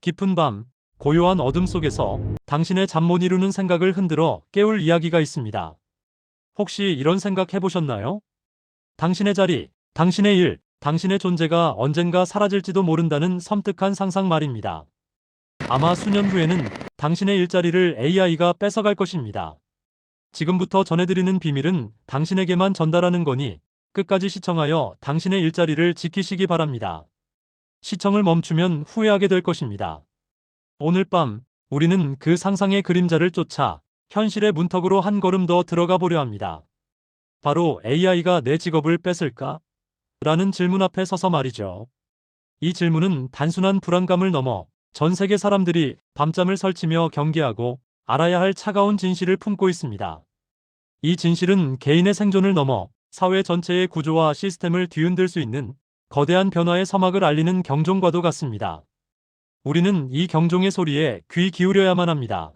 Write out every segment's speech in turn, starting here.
깊은 밤, 고요한 어둠 속에서 당신의 잠 못 이루는 생각을 흔들어 깨울 이야기가 있습니다. 혹시 이런 생각 해보셨나요? 당신의 자리, 당신의 일, 당신의 존재가 언젠가 사라질지도 모른다는 섬뜩한 상상 말입니다. 아마 수년 후에는 당신의 일자리를 AI가 뺏어갈 것입니다. 지금부터 전해드리는 비밀은 당신에게만 전달하는 거니 끝까지 시청하여 당신의 일자리를 지키시기 바랍니다. 시청을 멈추면 후회하게 될 것입니다. 오늘 밤, 우리는 그 상상의 그림자를 쫓아 현실의 문턱으로 한 걸음 더 들어가 보려 합니다. 바로 AI가 내 직업을 뺏을까? 라는 질문 앞에 서서 말이죠. 이 질문은 단순한 불안감을 넘어 전 세계 사람들이 밤잠을 설치며 경계하고 알아야 할 차가운 진실을 품고 있습니다. 이 진실은 개인의 생존을 넘어 사회 전체의 구조와 시스템을 뒤흔들 수 있는 거대한 변화의 서막을 알리는 경종과도 같습니다. 우리는 이 경종의 소리에 귀 기울여야만 합니다.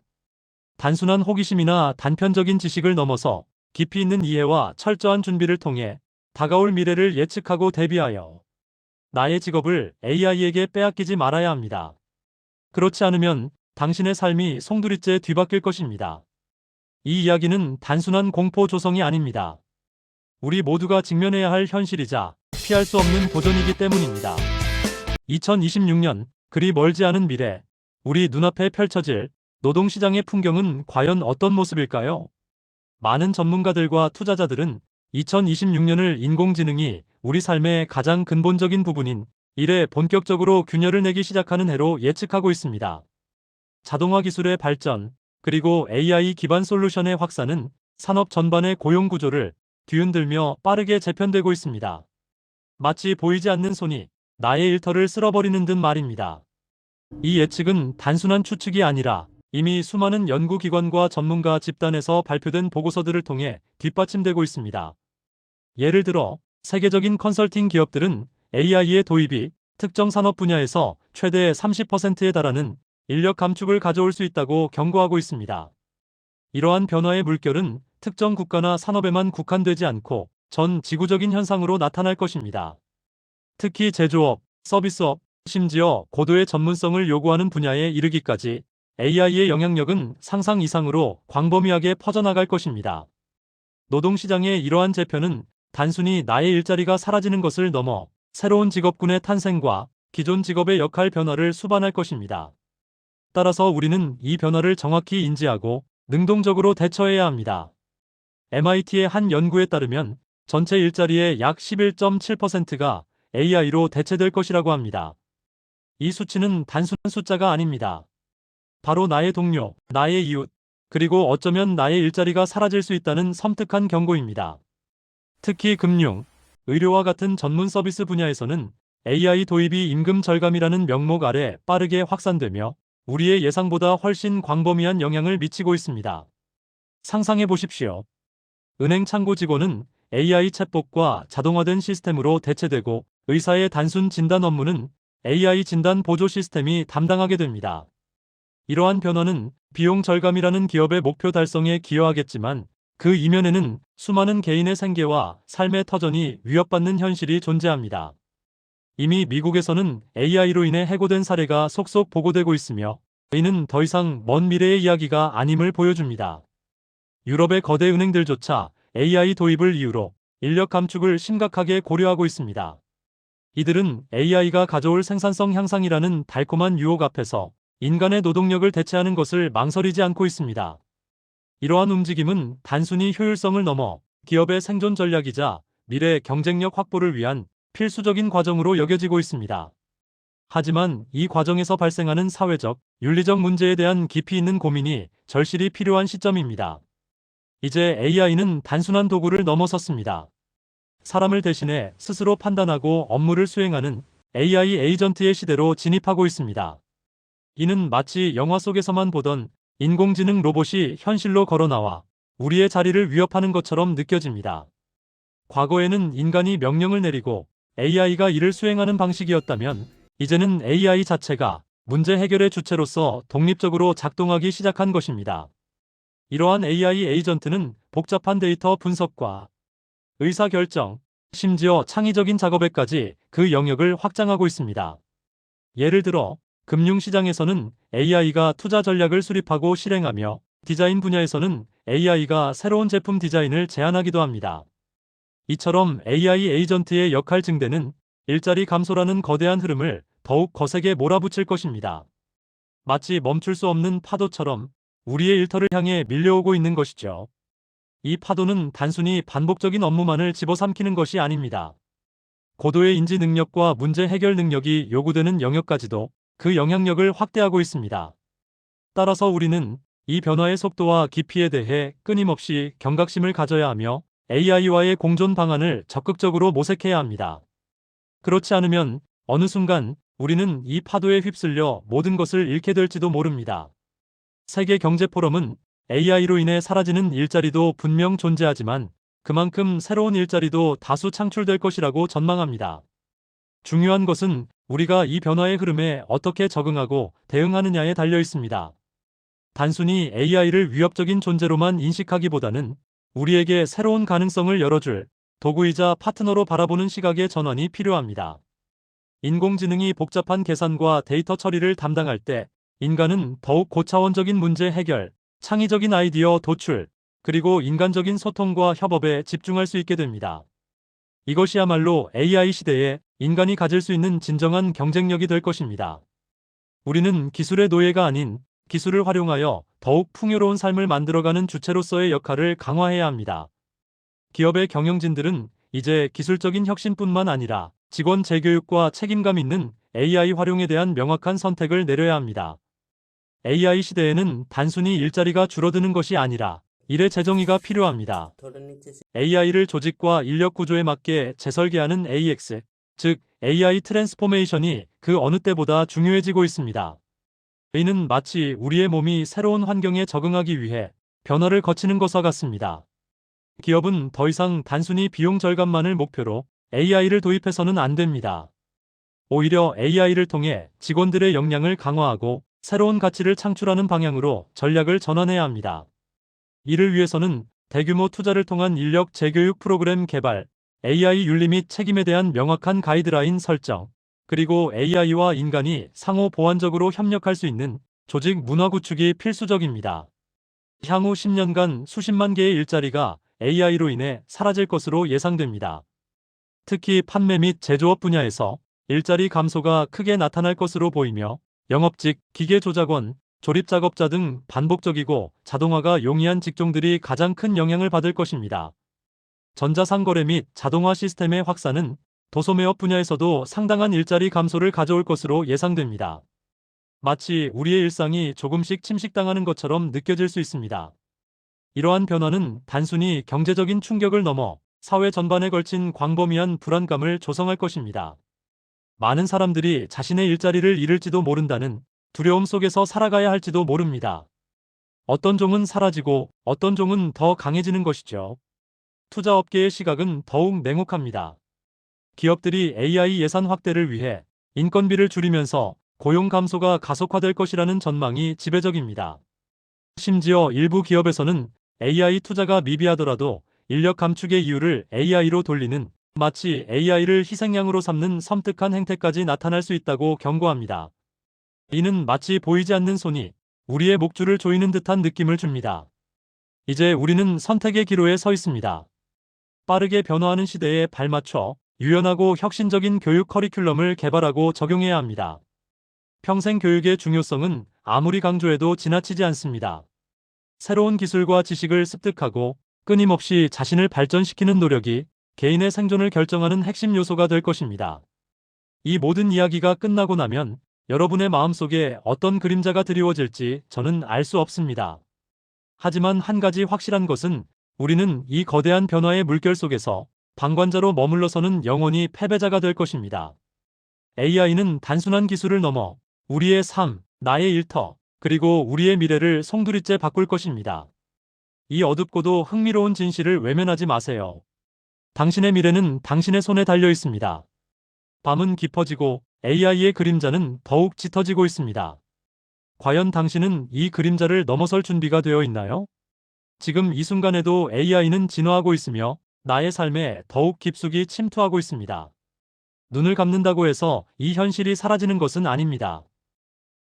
단순한 호기심이나 단편적인 지식을 넘어서 깊이 있는 이해와 철저한 준비를 통해 다가올 미래를 예측하고 대비하여 나의 직업을 AI에게 빼앗기지 말아야 합니다. 그렇지 않으면 당신의 삶이 송두리째 뒤바뀔 것입니다. 이 이야기는 단순한 공포 조성이 아닙니다. 우리 모두가 직면해야 할 현실이자 피할 수 없는 도전이기 때문입니다. 2026년, 그리 멀지 않은 미래, 우리 눈앞에 펼쳐질 노동시장의 풍경은 과연 어떤 모습일까요? 많은 전문가들과 투자자들은 2026년을 인공지능이 우리 삶의 가장 근본적인 부분인 일에 본격적으로 균열을 내기 시작하는 해로 예측하고 있습니다. 자동화 기술의 발전, 그리고 AI 기반 솔루션의 확산은 산업 전반의 고용 구조를 뒤흔들며 빠르게 재편되고 있습니다. 마치 보이지 않는 손이 나의 일터를 쓸어버리는 듯 말입니다. 이 예측은 단순한 추측이 아니라 이미 수많은 연구기관과 전문가 집단에서 발표된 보고서들을 통해 뒷받침되고 있습니다. 예를 들어, 세계적인 컨설팅 기업들은 AI의 도입이 특정 산업 분야에서 최대 30%에 달하는 인력 감축을 가져올 수 있다고 경고하고 있습니다. 이러한 변화의 물결은 특정 국가나 산업에만 국한되지 않고 전 지구적인 현상으로 나타날 것입니다. 특히 제조업, 서비스업, 심지어 고도의 전문성을 요구하는 분야에 이르기까지 AI의 영향력은 상상 이상으로 광범위하게 퍼져나갈 것입니다. 노동시장의 이러한 재편은 단순히 나의 일자리가 사라지는 것을 넘어 새로운 직업군의 탄생과 기존 직업의 역할 변화를 수반할 것입니다. 따라서 우리는 이 변화를 정확히 인지하고 능동적으로 대처해야 합니다. MIT의 한 연구에 따르면 전체 일자리의 약 11.7%가 AI로 대체될 것이라고 합니다. 이 수치는 단순한 숫자가 아닙니다. 바로 나의 동료, 나의 이웃, 그리고 어쩌면 나의 일자리가 사라질 수 있다는 섬뜩한 경고입니다. 특히 금융, 의료와 같은 전문 서비스 분야에서는 AI 도입이 임금 절감이라는 명목 아래 빠르게 확산되며 우리의 예상보다 훨씬 광범위한 영향을 미치고 있습니다. 상상해 보십시오. 은행 창고 직원은 AI 챗봇과 자동화된 시스템으로 대체되고 의사의 단순 진단 업무는 AI 진단 보조 시스템이 담당하게 됩니다. 이러한 변화는 비용 절감이라는 기업의 목표 달성에 기여하겠지만 그 이면에는 수많은 개인의 생계와 삶의 터전이 위협받는 현실이 존재합니다. 이미 미국에서는 AI로 인해 해고된 사례가 속속 보고되고 있으며 이는 더 이상 먼 미래의 이야기가 아님을 보여줍니다. 유럽의 거대 은행들조차 AI 도입을 이유로 인력 감축을 심각하게 고려하고 있습니다. 이들은 AI가 가져올 생산성 향상이라는 달콤한 유혹 앞에서 인간의 노동력을 대체하는 것을 망설이지 않고 있습니다. 이러한 움직임은 단순히 효율성을 넘어 기업의 생존 전략이자 미래 경쟁력 확보를 위한 필수적인 과정으로 여겨지고 있습니다. 하지만 이 과정에서 발생하는 사회적, 윤리적 문제에 대한 깊이 있는 고민이 절실히 필요한 시점입니다. 이제 AI는 단순한 도구를 넘어섰습니다. 사람을 대신해 스스로 판단하고 업무를 수행하는 AI 에이전트의 시대로 진입하고 있습니다. 이는 마치 영화 속에서만 보던 인공지능 로봇이 현실로 걸어나와 우리의 자리를 위협하는 것처럼 느껴집니다. 과거에는 인간이 명령을 내리고 AI가 이를 수행하는 방식이었다면 이제는 AI 자체가 문제 해결의 주체로서 독립적으로 작동하기 시작한 것입니다. 이러한 AI 에이전트는 복잡한 데이터 분석과 의사결정, 심지어 창의적인 작업에까지 그 영역을 확장하고 있습니다. 예를 들어 금융시장에서는 AI가 투자 전략을 수립하고 실행하며 디자인 분야에서는 AI가 새로운 제품 디자인을 제안하기도 합니다. 이처럼 AI 에이전트의 역할 증대는 일자리 감소라는 거대한 흐름을 더욱 거세게 몰아붙일 것입니다. 마치 멈출 수 없는 파도처럼 우리의 일터를 향해 밀려오고 있는 것이죠. 이 파도는 단순히 반복적인 업무만을 집어삼키는 것이 아닙니다. 고도의 인지 능력과 문제 해결 능력이 요구되는 영역까지도 그 영향력을 확대하고 있습니다. 따라서 우리는 이 변화의 속도와 깊이에 대해 끊임없이 경각심을 가져야 하며 AI와의 공존 방안을 적극적으로 모색해야 합니다. 그렇지 않으면 어느 순간 우리는 이 파도에 휩쓸려 모든 것을 잃게 될지도 모릅니다. 세계경제포럼은 AI로 인해 사라지는 일자리도 분명 존재하지만 그만큼 새로운 일자리도 다수 창출될 것이라고 전망합니다. 중요한 것은 우리가 이 변화의 흐름에 어떻게 적응하고 대응하느냐에 달려 있습니다. 단순히 AI를 위협적인 존재로만 인식하기보다는 우리에게 새로운 가능성을 열어줄 도구이자 파트너로 바라보는 시각의 전환이 필요합니다. 인공지능이 복잡한 계산과 데이터 처리를 담당할 때 인간은 더욱 고차원적인 문제 해결, 창의적인 아이디어 도출, 그리고 인간적인 소통과 협업에 집중할 수 있게 됩니다. 이것이야말로 AI 시대에 인간이 가질 수 있는 진정한 경쟁력이 될 것입니다. 우리는 기술의 노예가 아닌 기술을 활용하여 더욱 풍요로운 삶을 만들어가는 주체로서의 역할을 강화해야 합니다. 기업의 경영진들은 이제 기술적인 혁신뿐만 아니라 직원 재교육과 책임감 있는 AI 활용에 대한 명확한 선택을 내려야 합니다. AI 시대에는 단순히 일자리가 줄어드는 것이 아니라 일의 재정의가 필요합니다. AI를 조직과 인력 구조에 맞게 재설계하는 AX, 즉 AI 트랜스포메이션이 그 어느 때보다 중요해지고 있습니다. 이는 마치 우리의 몸이 새로운 환경에 적응하기 위해 변화를 거치는 것과 같습니다. 기업은 더 이상 단순히 비용 절감만을 목표로 AI를 도입해서는 안 됩니다. 오히려 AI를 통해 직원들의 역량을 강화하고 새로운 가치를 창출하는 방향으로 전략을 전환해야 합니다. 이를 위해서는 대규모 투자를 통한 인력 재교육 프로그램 개발, AI 윤리 및 책임에 대한 명확한 가이드라인 설정, 그리고 AI와 인간이 상호 보완적으로 협력할 수 있는 조직 문화 구축이 필수적입니다. 향후 10년간 수십만 개의 일자리가 AI로 인해 사라질 것으로 예상됩니다. 특히 판매 및 제조업 분야에서 일자리 감소가 크게 나타날 것으로 보이며 영업직, 기계 조작원, 조립 작업자 등 반복적이고 자동화가 용이한 직종들이 가장 큰 영향을 받을 것입니다. 전자상거래 및 자동화 시스템의 확산은 도소매업 분야에서도 상당한 일자리 감소를 가져올 것으로 예상됩니다. 마치 우리의 일상이 조금씩 침식당하는 것처럼 느껴질 수 있습니다. 이러한 변화는 단순히 경제적인 충격을 넘어 사회 전반에 걸친 광범위한 불안감을 조성할 것입니다. 많은 사람들이 자신의 일자리를 잃을지도 모른다는 두려움 속에서 살아가야 할지도 모릅니다. 어떤 종은 사라지고 어떤 종은 더 강해지는 것이죠. 투자업계의 시각은 더욱 냉혹합니다. 기업들이 AI 예산 확대를 위해 인건비를 줄이면서 고용 감소가 가속화될 것이라는 전망이 지배적입니다. 심지어 일부 기업에서는 AI 투자가 미비하더라도 인력 감축의 이유를 AI로 돌리는 마치 AI를 희생양으로 삼는 섬뜩한 행태까지 나타날 수 있다고 경고합니다. 이는 마치 보이지 않는 손이 우리의 목줄을 조이는 듯한 느낌을 줍니다. 이제 우리는 선택의 기로에 서 있습니다. 빠르게 변화하는 시대에 발맞춰 유연하고 혁신적인 교육 커리큘럼을 개발하고 적용해야 합니다. 평생 교육의 중요성은 아무리 강조해도 지나치지 않습니다. 새로운 기술과 지식을 습득하고 끊임없이 자신을 발전시키는 노력이 개인의 생존을 결정하는 핵심 요소가 될 것입니다. 이 모든 이야기가 끝나고 나면 여러분의 마음속에 어떤 그림자가 드리워질지 저는 알 수 없습니다. 하지만 한 가지 확실한 것은 우리는 이 거대한 변화의 물결 속에서 방관자로 머물러서는 영원히 패배자가 될 것입니다. AI는 단순한 기술을 넘어 우리의 삶, 나의 일터, 그리고 우리의 미래를 송두리째 바꿀 것입니다. 이 어둡고도 흥미로운 진실을 외면하지 마세요. 당신의 미래는 당신의 손에 달려 있습니다. 밤은 깊어지고 AI의 그림자는 더욱 짙어지고 있습니다. 과연 당신은 이 그림자를 넘어설 준비가 되어 있나요? 지금 이 순간에도 AI는 진화하고 있으며 나의 삶에 더욱 깊숙이 침투하고 있습니다. 눈을 감는다고 해서 이 현실이 사라지는 것은 아닙니다.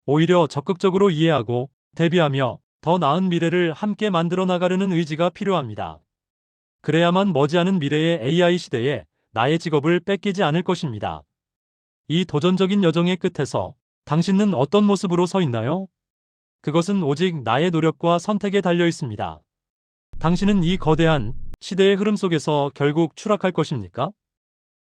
오히려 적극적으로 이해하고 대비하며 더 나은 미래를 함께 만들어 나가려는 의지가 필요합니다. 그래야만 머지않은 미래의 AI 시대에 나의 직업을 뺏기지 않을 것입니다. 이 도전적인 여정의 끝에서 당신은 어떤 모습으로 서 있나요? 그것은 오직 나의 노력과 선택에 달려 있습니다. 당신은 이 거대한 시대의 흐름 속에서 결국 추락할 것입니까?